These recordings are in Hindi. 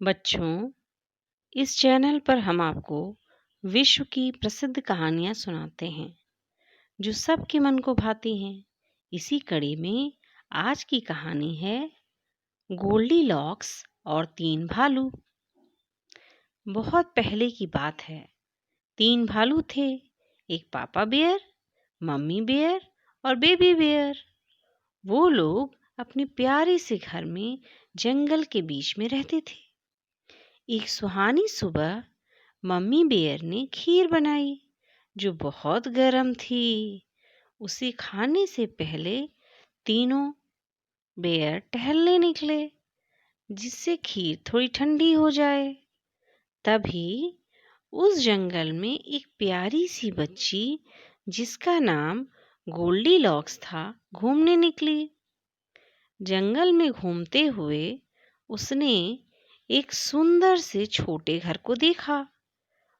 बच्चों, इस चैनल पर हम आपको विश्व की प्रसिद्ध कहानियाँ सुनाते हैं जो सबके मन को भाती हैं। इसी कड़ी में आज की कहानी है गोल्डीलॉक्स और 3 भालू। बहुत पहले की बात है। 3 भालू थे, एक पापा बेयर, मम्मी बेयर और बेबी बेयर। वो लोग अपने प्यारे से घर में जंगल के बीच में रहते थे। एक सुहानी सुबह मम्मी बेयर ने खीर बनाई जो बहुत गर्म थी। उसे खाने से पहले तीनों बेयर टहलने निकले जिससे खीर थोड़ी ठंडी हो जाए। तभी उस जंगल में एक प्यारी सी बच्ची जिसका नाम गोल्डीलॉक्स था घूमने निकली। जंगल में घूमते हुए उसने एक सुंदर से छोटे घर को देखा।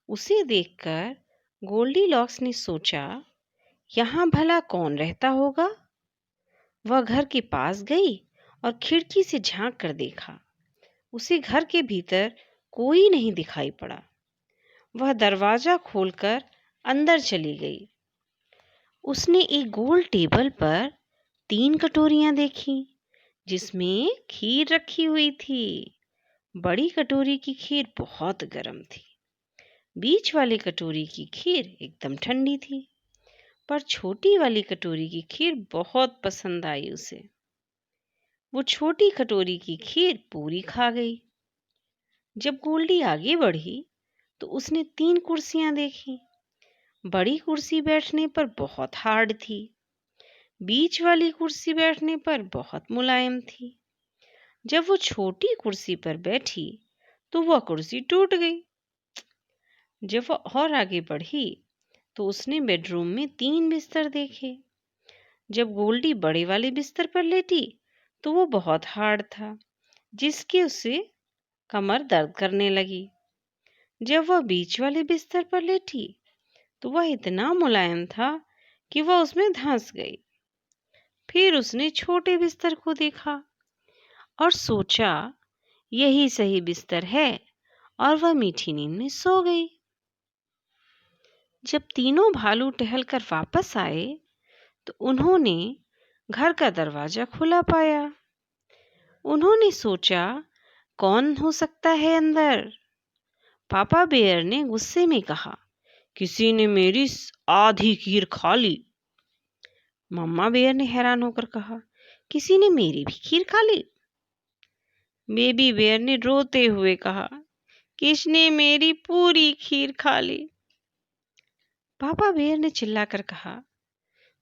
उसे देखकर गोल्डीलॉक्स ने सोचा, यहाँ भला कौन रहता होगा। वह घर के पास गई और खिड़की से झांक कर देखा। उसे घर के भीतर कोई नहीं दिखाई पड़ा। वह दरवाजा खोलकर अंदर चली गई। उसने एक गोल टेबल पर 3 कटोरियां देखी जिसमें खीर रखी हुई थी। बड़ी कटोरी की खीर बहुत गर्म थी। बीच वाली कटोरी की खीर एकदम ठंडी थी, पर छोटी वाली कटोरी की खीर बहुत पसंद आई उसे। वो छोटी कटोरी की खीर पूरी खा गई। जब गोल्डी आगे बढ़ी तो उसने 3 कुर्सियां देखी। बड़ी कुर्सी बैठने पर बहुत हार्ड थी। बीच वाली कुर्सी बैठने पर बहुत मुलायम थी। जब वो छोटी कुर्सी पर बैठी तो वह कुर्सी टूट गई। जब वह और आगे बढ़ी तो उसने बेडरूम में 3 बिस्तर देखे। जब गोल्डी बड़े वाले बिस्तर पर लेटी तो वो बहुत हार्ड था जिसके उससे कमर दर्द करने लगी। जब वह बीच वाले बिस्तर पर लेटी तो वह इतना मुलायम था कि वह उसमें धंस गई। फिर उसने छोटे बिस्तर को देखा और सोचा यही सही बिस्तर है और वह मीठी नींद में सो गई। जब तीनों भालू टहलकर वापस आए तो उन्होंने घर का दरवाजा खुला पाया। उन्होंने सोचा कौन हो सकता है अंदर। पापा बेयर ने गुस्से में कहा, किसी ने मेरी आधी खीर खा ली। मम्मा बेयर ने हैरान होकर कहा, किसी ने मेरी भी खीर खा ली। बेबी बेयर ने रोते हुए कहा, किसने मेरी पूरी खीर खा ली। पापा बेयर ने चिल्लाकर कहा,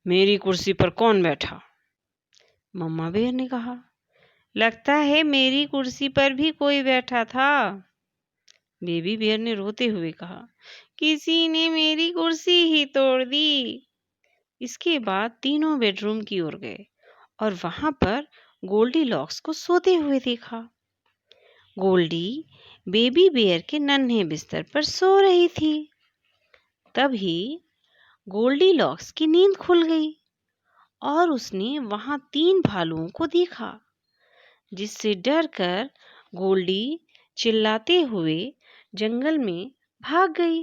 मेरी कुर्सी पर कौन बैठा। मम्मा बेयर ने कहा, लगता है मेरी कुर्सी पर भी कोई बैठा था। बेबी बेयर ने रोते हुए कहा, किसी ने मेरी कुर्सी ही तोड़ दी। इसके बाद तीनों बेडरूम की ओर गए और वहां पर गोल्डीलॉक्स को सोते हुए देखा। गोल्डी बेबी बेयर के नन्हे बिस्तर पर सो रही थी। तभी गोल्डीलॉक्स की नींद खुल गई और उसने वहां 3 भालुओं को देखा, जिससे डरकर गोल्डी चिल्लाते हुए जंगल में भाग गई।